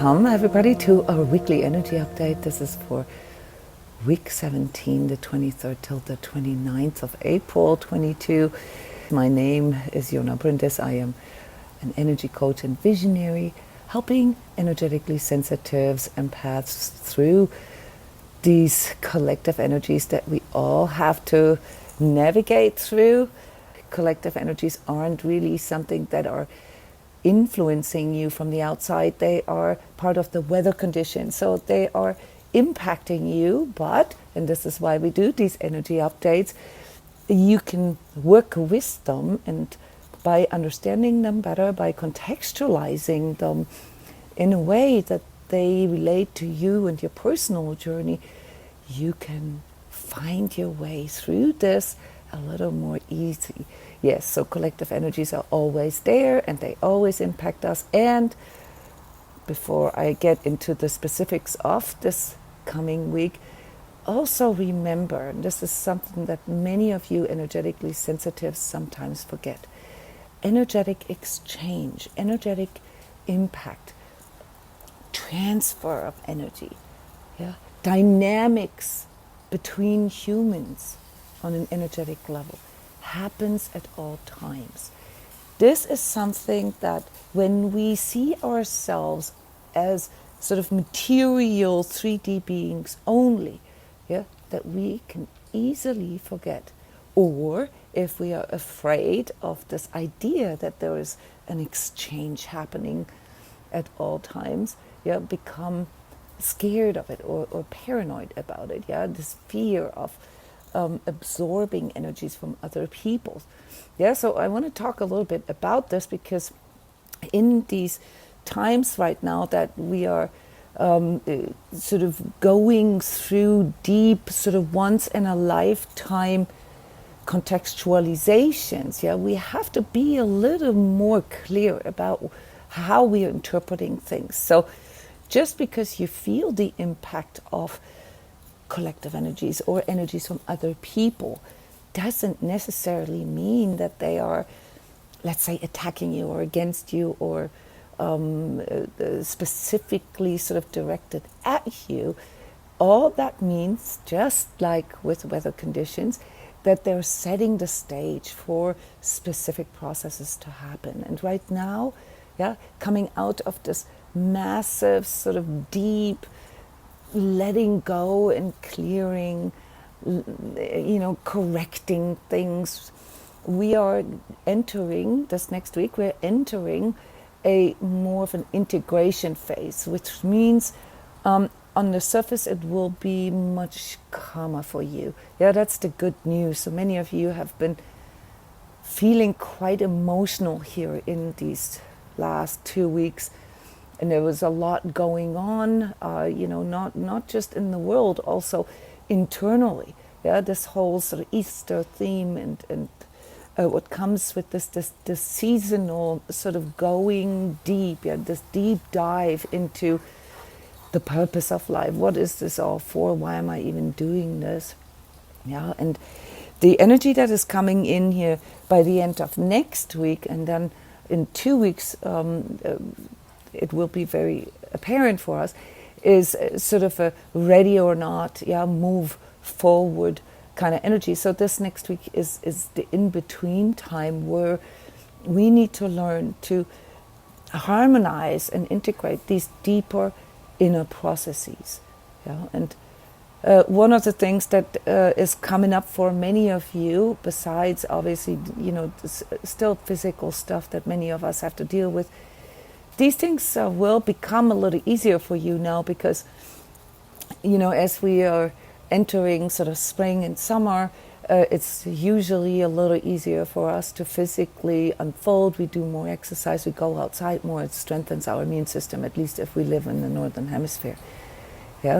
Welcome everybody to our weekly energy update. This is for week 17, the 23rd till the 29th of April 22. My name is Jona Bryndis. I am an energy coach and visionary, helping energetically sensitives, empaths through these collective energies that we all have to navigate through. Collective energies aren't really something that are influencing you from the outside. They are part of the weather conditions, so they are impacting you. But, and this is why we do these energy updates, you can work with them, and by understanding them better, by contextualizing them in a way that they relate to you and your personal journey, you can find your way through this a little more easy. Yes, so collective energies are always there and they always impact us. And before I get into the specifics of this coming week, also remember, and this is something that many of you energetically sensitives sometimes forget, energetic exchange, energetic impact, transfer of energy, dynamics between humans on an energetic level happens at all times. This is something that when we see ourselves as sort of material 3D beings only, that we can easily forget. Or if we are afraid of this idea that there is an exchange happening at all times, become scared of it or paranoid about it. This fear of absorbing energies from other people. So I want to talk a little bit about this, because in these times right now that we are sort of going through deep, sort of once in a lifetime contextualizations, we have to be a little more clear about how we are interpreting things. So just because you feel the impact of collective energies or energies from other people doesn't necessarily mean that they are, let's say, attacking you or against you or specifically sort of directed at you. All that means, just like with weather conditions, that they're setting the stage for specific processes to happen. And right now, coming out of this massive sort of deep letting go and clearing, correcting things, we are entering this next week, we're entering a more of an integration phase, which means on the surface it will be much calmer for you. That's the good news. So many of you have been feeling quite emotional here in these last 2 weeks. And there was a lot going on, not just in the world, also internally. This whole sort of Easter theme and what comes with this seasonal sort of going deep, this deep dive into the purpose of life. What is this all for? Why am I even doing this? And the energy that is coming in here by the end of next week, and then in 2 weeks, it will be very apparent for us, is sort of a ready or not, move forward kind of energy. So this next week is the in-between time where we need to learn to harmonize and integrate these deeper inner processes. And one of the things that is coming up for many of you, besides obviously, still physical stuff that many of us have to deal with, these things will become a little easier for you now, because, as we are entering sort of spring and summer, it's usually a little easier for us to physically unfold. We do more exercise, we go outside more, it strengthens our immune system, at least if we live in the northern hemisphere.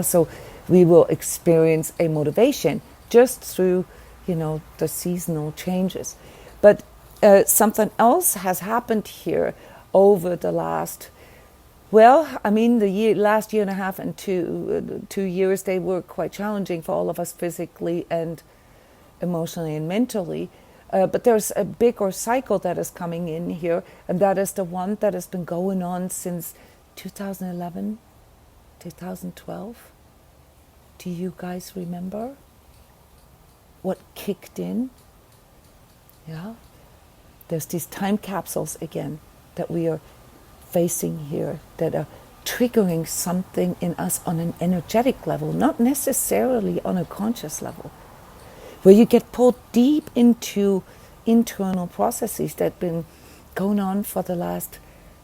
So we will experience a motivation just through, the seasonal changes. But something else has happened here over the last, last year and a half and 2 years, they were quite challenging for all of us physically and emotionally and mentally. But there's a bigger cycle that is coming in here, and that is the one that has been going on since 2011, 2012. Do you guys remember what kicked in? Yeah, there's these time capsules again that we are facing here that are triggering something in us on an energetic level, not necessarily on a conscious level, where you get pulled deep into internal processes that have been going on for the last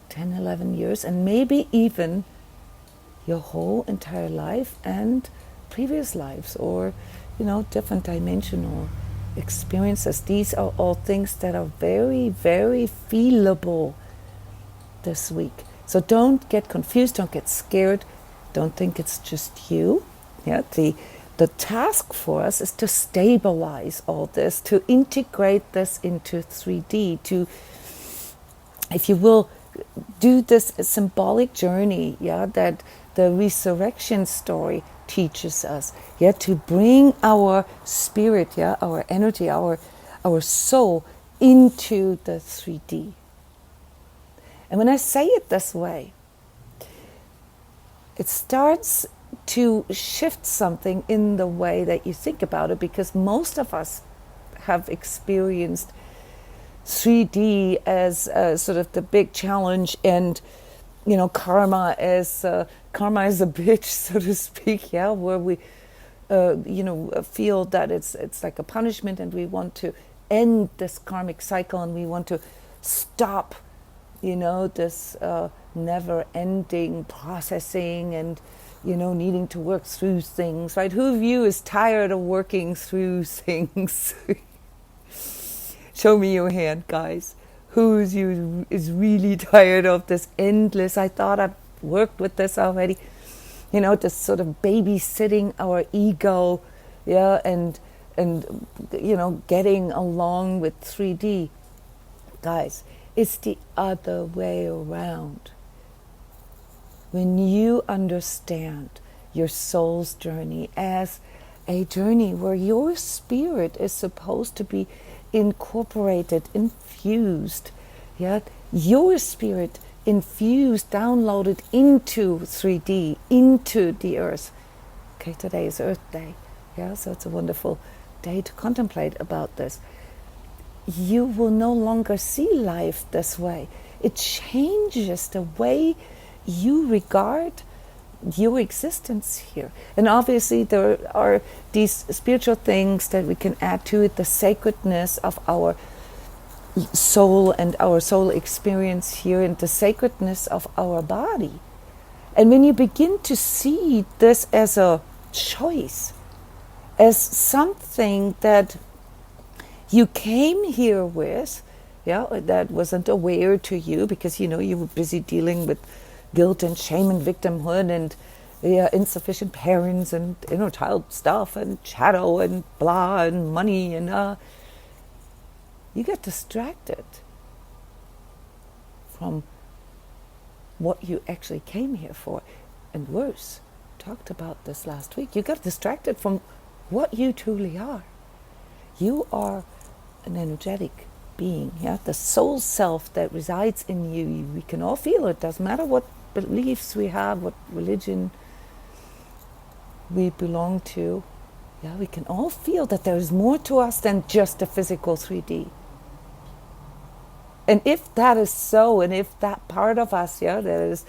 10, 11 years, and maybe even your whole entire life and previous lives, or different dimensional experiences. These are all things that are very, very feelable this week. So don't get confused, don't get scared, don't think it's just you. Yeah, the task for us is to stabilize all this, to integrate this into 3D, to, if you will, do this symbolic journey, that the resurrection story teaches us, to bring our spirit, our energy, our soul into the 3D. And when I say it this way, it starts to shift something in the way that you think about it, because most of us have experienced 3D as sort of the big challenge, and karma is a bitch, so to speak, where we feel that it's like a punishment, and we want to end this karmic cycle, and we want to stop this never-ending processing and needing to work through things, right? Who of you is tired of working through things? Show me your hand, guys. Who of you is really tired of this endless, I thought I've worked with this already, this sort of babysitting our ego, and getting along with 3D. Guys, it's the other way around. When you understand your soul's journey as a journey where your spirit is supposed to be incorporated, infused, your spirit infused, downloaded into 3D, into the earth. Okay, today is Earth Day, so it's a wonderful day to contemplate about this. You will no longer see life this way. It changes the way you regard your existence here. And obviously there are these spiritual things that we can add to it, the sacredness of our soul and our soul experience here, and the sacredness of our body. And when you begin to see this as a choice, as something that you came here with, that wasn't aware to you, because you were busy dealing with guilt and shame and victimhood and insufficient parents and inner child stuff and shadow and blah and money, and you get distracted from what you actually came here for. And worse, talked about this last week, you got distracted from what you truly are. You are an energetic being, the soul self that resides in you. We can all feel it. Doesn't matter what beliefs we have, what religion we belong to. We can all feel that there is more to us than just a physical 3D. And if that is so, and if that part of us, that is,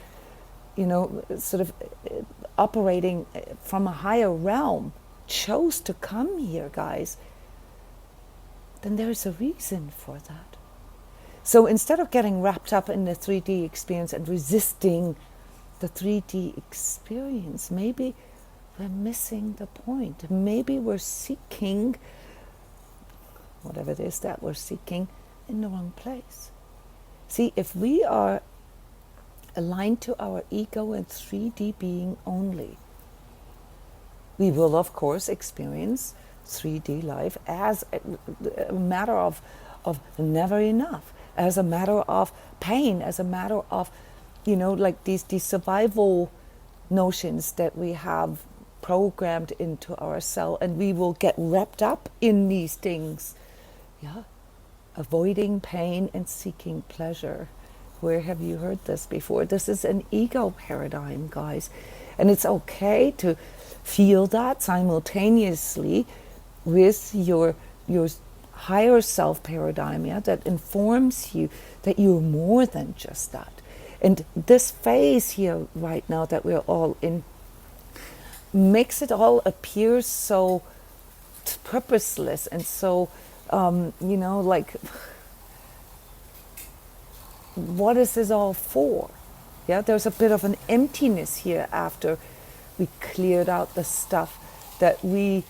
sort of operating from a higher realm, chose to come here, guys, then there's a reason for that. So instead of getting wrapped up in the 3D experience and resisting the 3D experience, maybe we're missing the point. Maybe we're seeking whatever it is that we're seeking in the wrong place. See, if we are aligned to our ego and 3D being only, we will, of course, experience 3D life as a matter of never enough, as a matter of pain, as a matter of, like these survival notions that we have programmed into our cell, and we will get wrapped up in these things, avoiding pain and seeking pleasure. Where have you heard this before? This is an ego paradigm, guys. And it's okay to feel that simultaneously with your higher self paradigm, that informs you that you're more than just that. And this phase here right now that we're all in makes it all appear so purposeless and so, like, what is this all for? Yeah, there's a bit of an emptiness here after we cleared out the stuff that we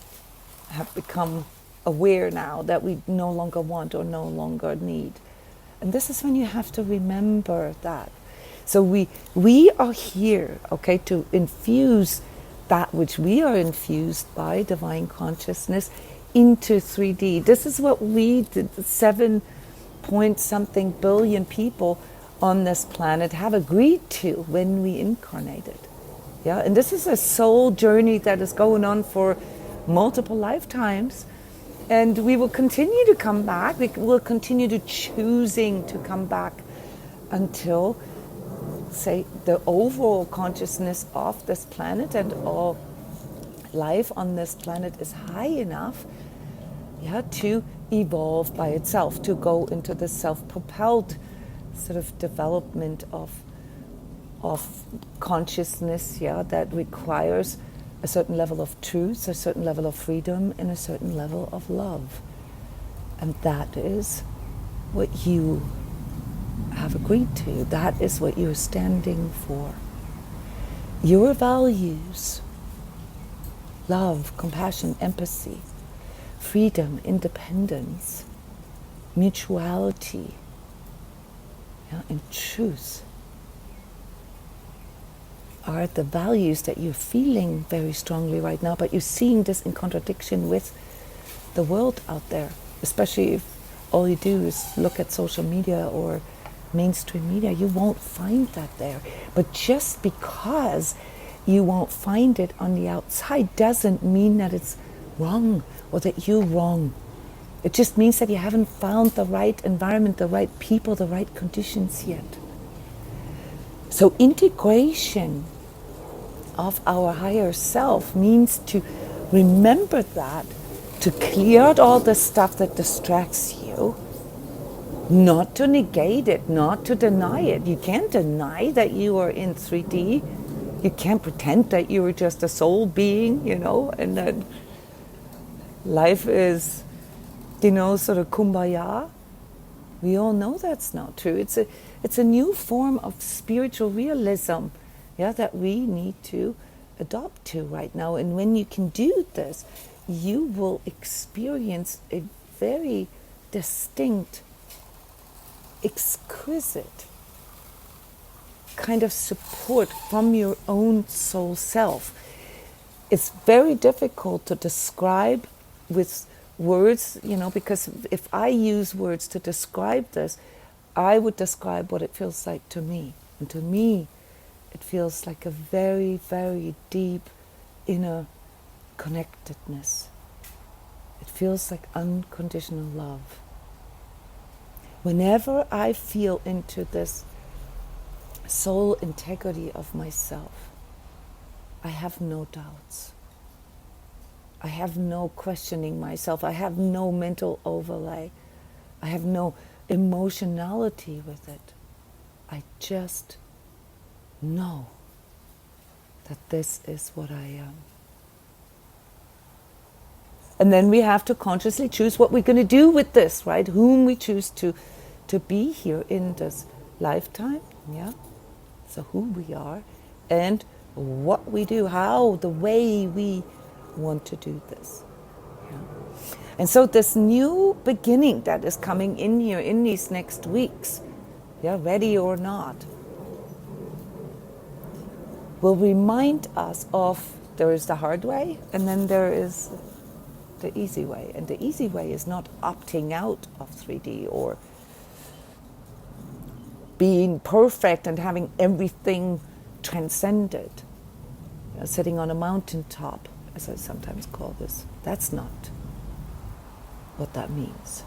have become aware now that we no longer want or no longer need. And this is when you have to remember that. So we are here, okay, to infuse that which we are infused by divine consciousness into 3D. This is what we did, 7 point something billion people on this planet have agreed to when we incarnated. Yeah, and this is a soul journey that is going on for multiple lifetimes, and we will continue to come back. We will continue to choosing to come back until, say, the overall consciousness of this planet and all life on this planet is high enough, to evolve by itself, to go into the self-propelled sort of development of consciousness, that requires a certain level of truth, a certain level of freedom, and a certain level of love. And that is what you have agreed to. That is what you're standing for. Your values, love, compassion, empathy, freedom, independence, mutuality, and truth are the values that you're feeling very strongly right now, but you're seeing this in contradiction with the world out there, especially if all you do is look at social media or mainstream media. You won't find that there. But just because you won't find it on the outside doesn't mean that it's wrong or that you're wrong. It just means that you haven't found the right environment, the right people, the right conditions yet. So integration of our higher self means to remember that, to clear out all the stuff that distracts you, not to negate it, not to deny it. You can't deny that you are in 3D. You can't pretend that you are just a soul being, and that life is, sort of kumbaya. We all know that's not true. It's a new form of spiritual realism, that we need to adopt to right now. And when you can do this, you will experience a very distinct, exquisite kind of support from your own soul self. It's very difficult to describe with words, because if I use words to describe this, I would describe what it feels like to me. And to me, it feels like a very, very deep inner connectedness. It feels like unconditional love. Whenever I feel into this soul integrity of myself, I have no doubts. I have no questioning myself. I have no mental overlay. I have no emotionality with it. I just know that this is what I am. And then we have to consciously choose what we're going to do with this, right? Whom we choose to be here in this lifetime, So who we are and what we do, how, the way we want to do this. And so this new beginning that is coming in here in these next weeks, ready or not, will remind us of there is the hard way and then there is the easy way. And the easy way is not opting out of 3D or being perfect and having everything transcended, sitting on a mountaintop, as I sometimes call this. That's not what that means.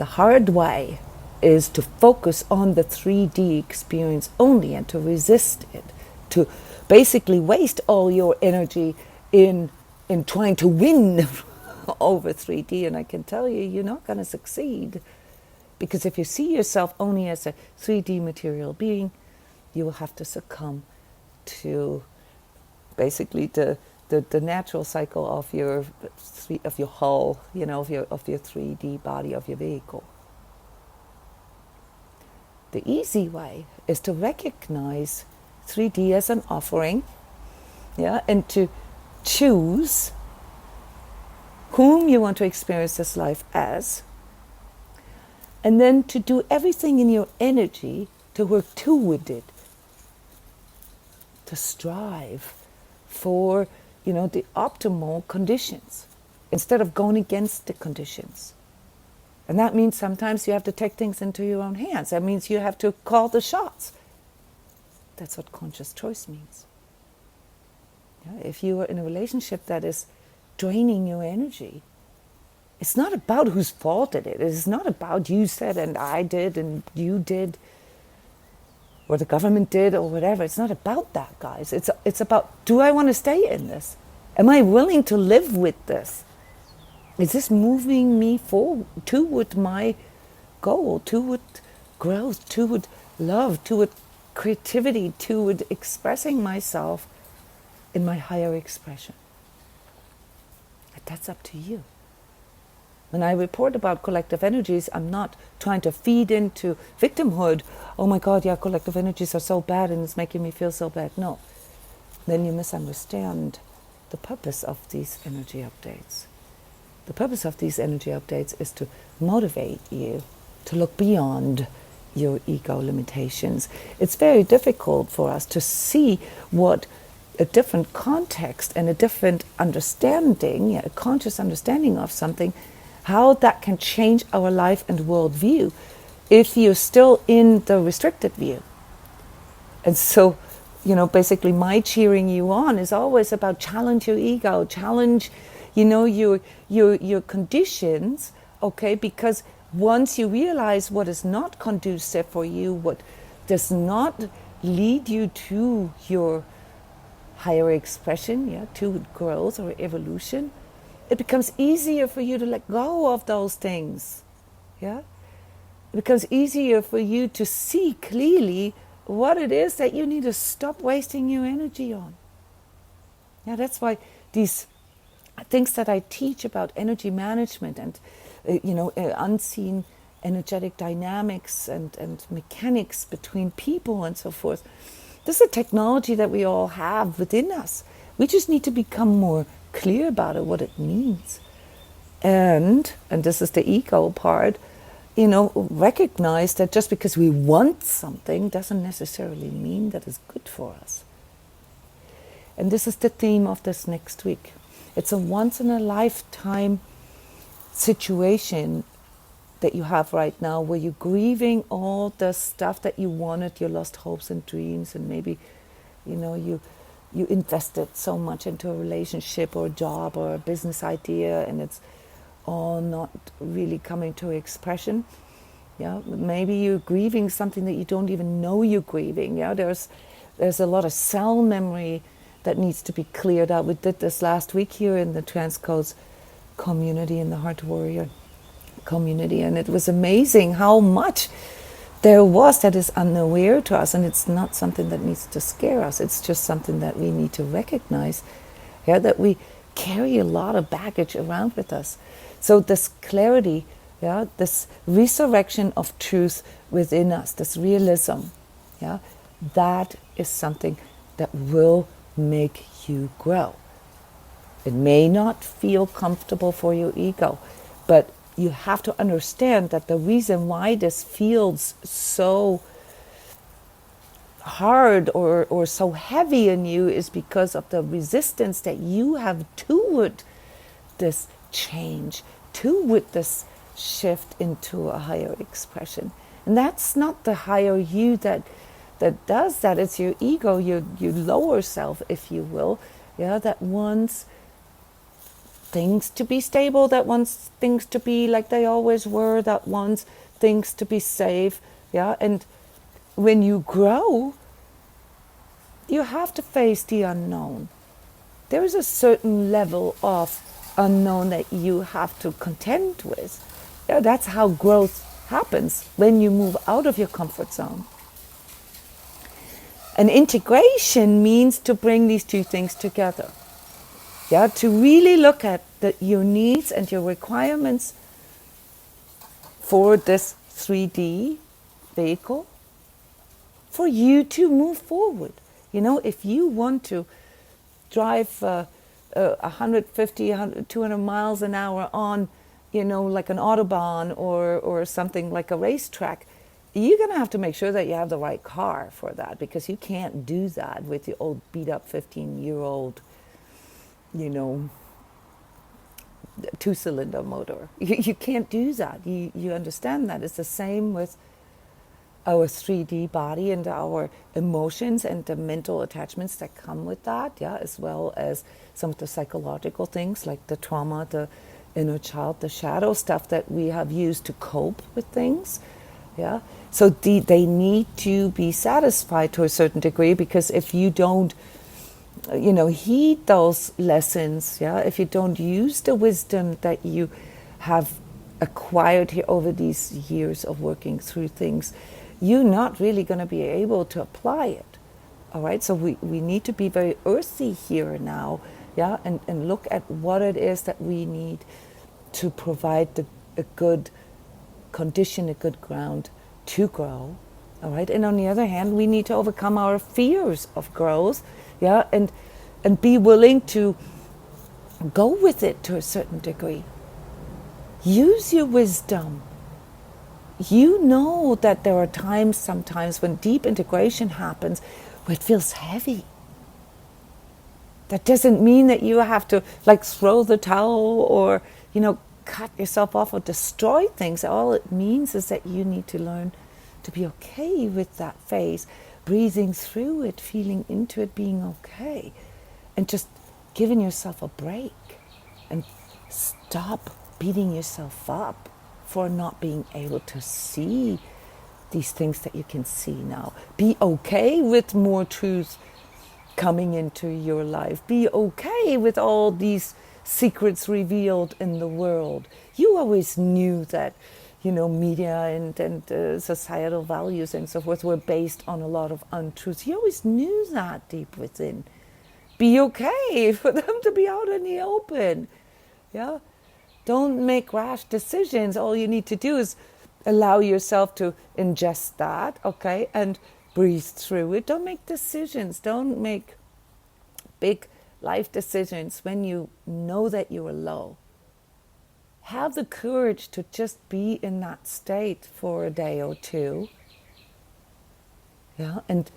The hard way is to focus on the 3D experience only and to resist it, to basically waste all your energy in trying to win over 3D. And I can tell you, you're not going to succeed, because if you see yourself only as a 3D material being, you will have to succumb to basically the natural cycle of your hull, of your 3D body, of your vehicle. The easy way is to recognize 3D as an offering, and to choose whom you want to experience this life as, and then to do everything in your energy to work toward it, to strive for, the optimal conditions, instead of going against the conditions. And that means sometimes you have to take things into your own hands. That means you have to call the shots. That's what conscious choice means. If you are in a relationship that is draining your energy, it's not about whose fault it is. It's not about you said and I did and you did, or the government did, or whatever. It's not about that, guys. It's about, do I want to stay in this? Am I willing to live with this? Is this moving me forward toward my goal, toward growth, toward love, toward creativity, toward expressing myself in my higher expression? That's up to you. When I report about collective energies, I'm not trying to feed into victimhood. Oh my God, yeah, collective energies are so bad and it's making me feel so bad. No. Then you misunderstand the purpose of these energy updates. The purpose of these energy updates is to motivate you to look beyond your ego limitations. It's very difficult for us to see what a different context and a different understanding, a conscious understanding of something, how that can change our life and worldview if you're still in the restricted view. And so, basically my cheering you on is always about challenge your ego, challenge, your conditions, okay? Because once you realize what is not conducive for you, what does not lead you to your higher expression, to growth or evolution, it becomes easier for you to let go of those things. It becomes easier for you to see clearly what it is that you need to stop wasting your energy on. That's why these things that I teach about energy management and unseen energetic dynamics and mechanics between people and so forth, this is a technology that we all have within us. We just need to become more clear about it, what it means. And this is the ego part, recognize that just because we want something doesn't necessarily mean that it's good for us. And this is the theme of this next week. It's a once-in-a-lifetime situation that you have right now, where you're grieving all the stuff that you wanted, your lost hopes and dreams, and maybe, you invested so much into a relationship or a job or a business idea, and it's all not really coming to expression. Maybe you're grieving something that you don't even know you're grieving. There's a lot of cell memory that needs to be cleared out. We did this last week here in the transCODES community, in the Heart Warrior community, and it was amazing how much there was that is unaware to us. And it's not something that needs to scare us. It's just something that we need to recognize, that we carry a lot of baggage around with us. So this clarity, this resurrection of truth within us, this realism, that is something that will make you grow. It may not feel comfortable for your ego, but you have to understand that the reason why this feels so hard or so heavy in you is because of the resistance that you have toward this change, toward this shift into a higher expression. And that's not the higher you that does that. It's your ego, your lower self, if you will, that wants things to be stable, that wants things to be like they always were, that wants things to be safe. Yeah, and when you grow, you have to face the unknown. There is a certain level of unknown that you have to contend with. Yeah, that's how growth happens, when you move out of your comfort zone. And integration means to bring these two things together. Yeah, to really look at your needs and your requirements for this 3D vehicle for you to move forward. You know, if you want to drive 150, 200 miles an hour on, you know, like an Autobahn or something like a racetrack, you're going to have to make sure that you have the right car for that, because you can't do that with the old beat up 15-year-old, you know, 2-cylinder motor. You can't do that. You understand that. It's the same with our 3D body and our emotions and the mental attachments that come with that, yeah, as well as some of the psychological things like the trauma, the inner child, the shadow stuff that we have used to cope with things, yeah. So they need to be satisfied to a certain degree, because if you don't, you know, heed those lessons, yeah, if you don't use the wisdom that you have acquired here over these years of working through things, you're not really going to be able to apply it. All right, so we need to be very earthy here now, yeah, and look at what it is that we need to provide a good condition, a good ground to grow. All right, and on the other hand, we need to overcome our fears of growth, yeah, and be willing to go with it to a certain degree. Use your wisdom. You know that there are times sometimes when deep integration happens where it feels heavy. That doesn't mean that you have to like throw the towel or, you know, cut yourself off or destroy things. All it means is that you need to learn to be okay with that phase, breathing through it, feeling into it, being okay, and just giving yourself a break and stop beating yourself up for not being able to see these things that you can see now. Be okay with more truth coming into your life. Be okay with all these secrets revealed in the world. You always knew that, you know, media and societal values and so forth were based on a lot of untruths. You always knew that deep within. Be okay for them to be out in the open. Yeah? Don't make rash decisions. All you need to do is allow yourself to ingest that, okay, and breathe through it. Don't make decisions. Don't make big life decisions when you know that you are low. Have the courage to just be in that state for a day or two. Yeah, and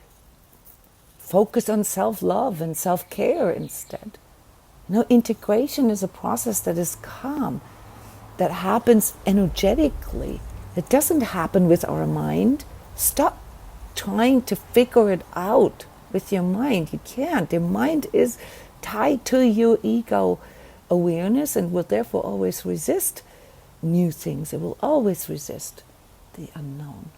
focus on self-love and self-care instead. You know, integration is a process that is calm, that happens energetically. It doesn't happen with our mind. Stop trying to figure it out with your mind. You can't. Your mind is tied to your ego awareness and will therefore always resist new things. It will always resist the unknown.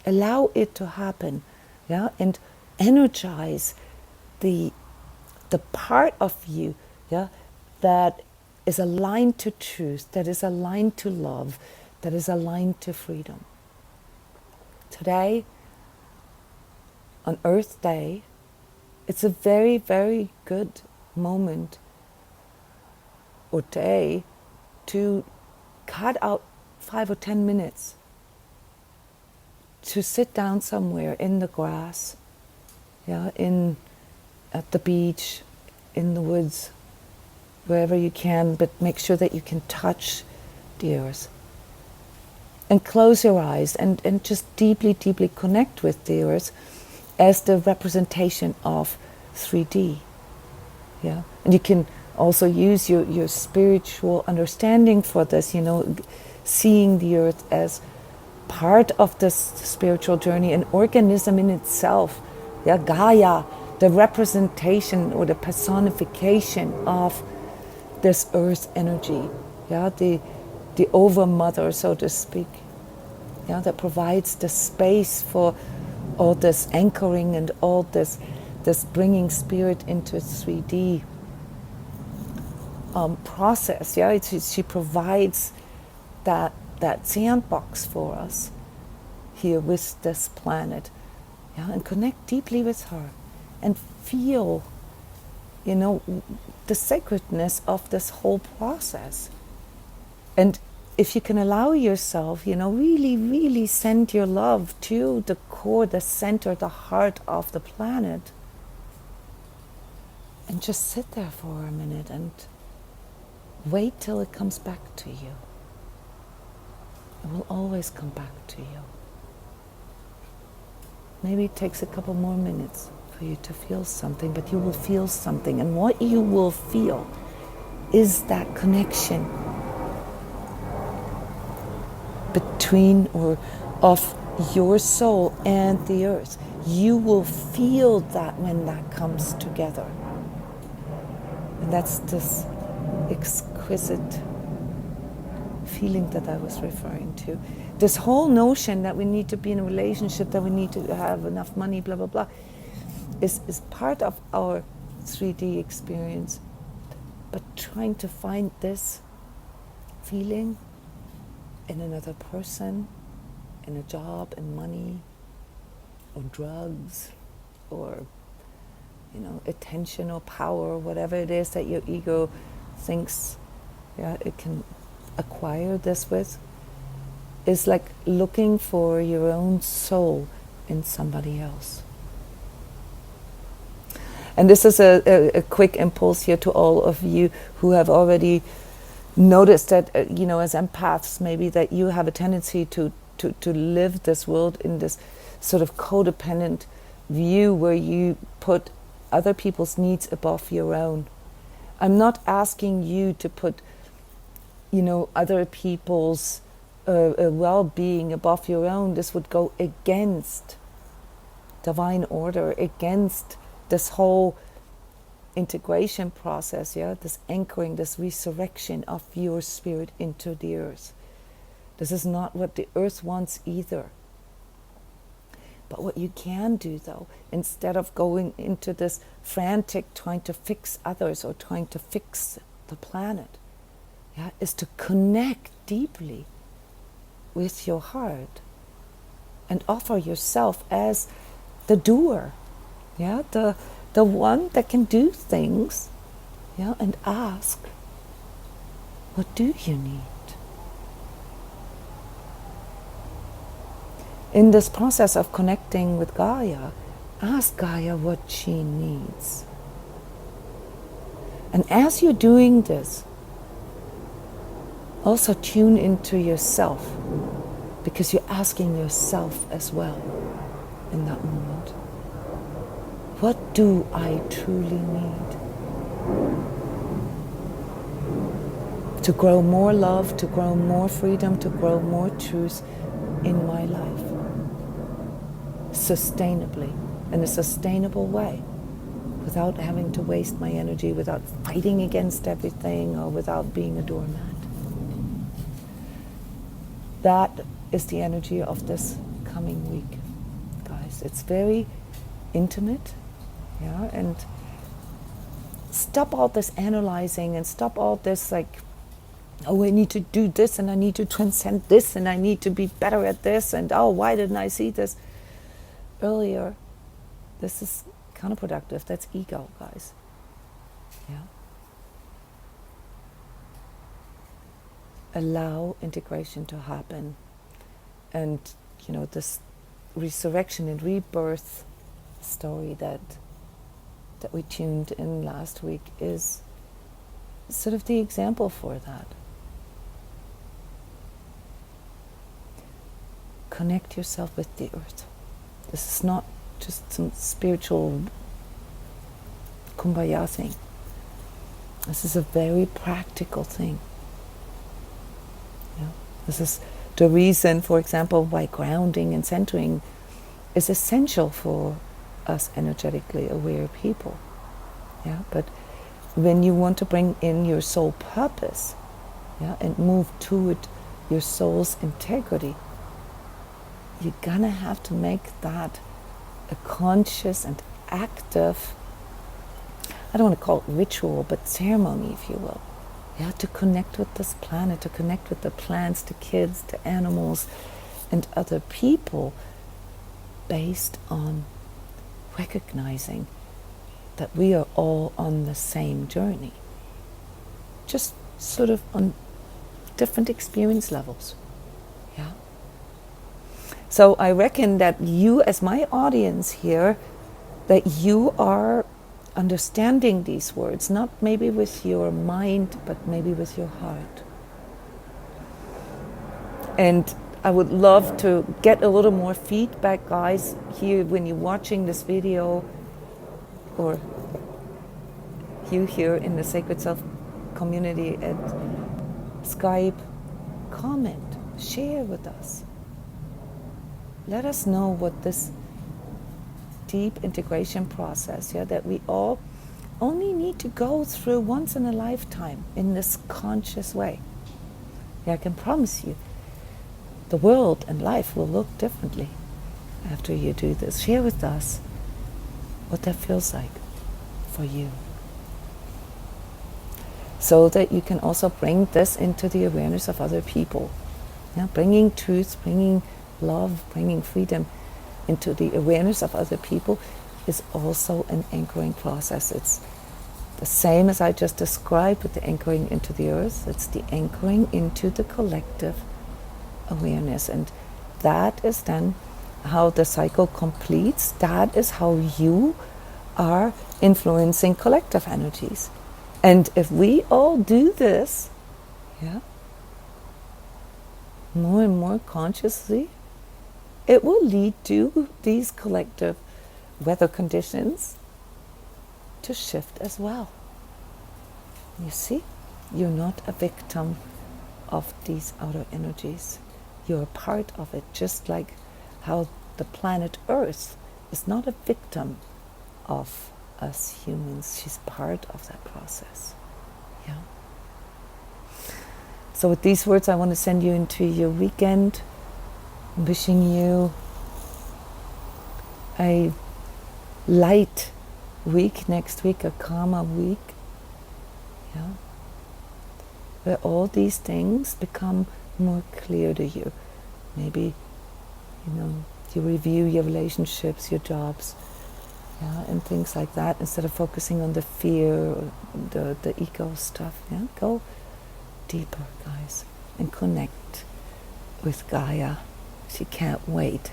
Allow it to happen, yeah, and energize the part of you, yeah, that is aligned to truth, that is aligned to love, that is aligned to freedom. Today, on Earth Day, it's a very, very good moment or day to cut out 5 or 10 minutes to sit down somewhere in the grass, yeah, at the beach, in the woods, wherever you can, but make sure that you can touch the earth. And close your eyes and just deeply, deeply connect with the earth as the representation of 3D. Yeah, and you can also use your spiritual understanding for this, you know, seeing the earth as part of this spiritual journey, an organism in itself. Yeah, Gaia, the representation or the personification of this earth energy, yeah, the overmother, so to speak, yeah, that provides the space for all this anchoring and all this bringing spirit into 3D process. Yeah, she provides that sandbox for us here with this planet, yeah, and connect deeply with her and feel, you know, the sacredness of this whole process. And if you can allow yourself, you know, really, really send your love to the core, the center, the heart of the planet, and just sit there for a minute and wait till it comes back to you. It will always come back to you. Maybe it takes a couple more minutes for you to feel something, but you will feel something. And what you will feel is that connection between or of your soul and the earth. You will feel that when that comes together. And that's this exquisite feeling that I was referring to. This whole notion that we need to be in a relationship, that we need to have enough money, blah, blah, blah, is part of our 3D experience. But trying to find this feeling in another person, in a job, in money, or drugs, or, you know, attention or power, or whatever it is that your ego thinks, yeah, it can acquire this with, is like looking for your own soul in somebody else. And this is a quick impulse here to all of you who have already noticed that, you know, as empaths, maybe that you have a tendency to live this world in this sort of codependent view where you put other people's needs above your own. I'm not asking you to put, you know, other people's well-being above your own. This would go against divine order, against this whole integration process, yeah, this anchoring, this resurrection of your spirit into the earth. This is not what the earth wants either. But what you can do, though, instead of going into this frantic trying to fix others or trying to fix the planet, yeah, is to connect deeply with your heart and offer yourself as the doer, yeah, the one that can do things, yeah, and ask, what do you need? In this process of connecting with Gaia, ask Gaia what she needs. And as you're doing this, also tune into yourself, because you're asking yourself as well in that moment. What do I truly need? To grow more love, to grow more freedom, to grow more truth in my life. Sustainably, in a sustainable way, without having to waste my energy, without fighting against everything, or without being a doormat. That is the energy of this coming week, guys. It's very intimate, yeah, and stop all this analyzing and stop all this like, oh, I need to do this and I need to transcend this and I need to be better at this and oh, why didn't I see this earlier? This is counterproductive. That's ego, guys. Yeah. Allow integration to happen. And, you know, this resurrection and rebirth story that we tuned in last week is sort of the example for that. Connect yourself with the earth. This is not just some spiritual kumbaya thing. This is a very practical thing. Yeah. This is the reason, for example, why grounding and centering is essential for us energetically aware people. Yeah, but when you want to bring in your soul purpose, and move toward your soul's integrity, you're gonna have to make that a conscious and active, I don't want to call it ritual, but ceremony, if you will. To connect with this planet, to connect with the plants, the kids, the animals, and other people, based on recognizing that we are all on the same journey, just sort of on different experience levels. So I reckon that you, as my audience here, that you are understanding these words, not maybe with your mind, but maybe with your heart. And I would love to get a little more feedback, guys, here when you're watching this video, or you here in the Sacred Self community at Skype. Comment, share with us. Let us know what this deep integration process, that we all only need to go through once in a lifetime in this conscious way. I can promise you, the world and life will look differently after you do this. Share with us what that feels like for you, so that you can also bring this into the awareness of other people. Bringing truth, bringing love, bringing freedom into the awareness of other people is also an anchoring process. It's the same as I just described with the anchoring into the earth. It's the anchoring into the collective awareness. And that is then how the cycle completes. That is how you are influencing collective energies. And if we all do this, more and more consciously, it will lead to these collective weather conditions to shift as well. You see, you're not a victim of these outer energies. You're a part of it, just like how the planet Earth is not a victim of us humans. She's part of that process. So with these words, I want to send you into your weekend. I'm wishing you a light week next week, a calmer week, where all these things become more clear to you. Maybe, you review your relationships, your jobs, and things like that, instead of focusing on the fear or the ego stuff. Go deeper, guys, and connect with Gaia. She can't wait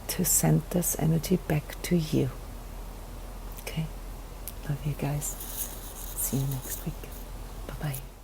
to send this energy back to you. Okay? Love you guys. See you next week. Bye-bye.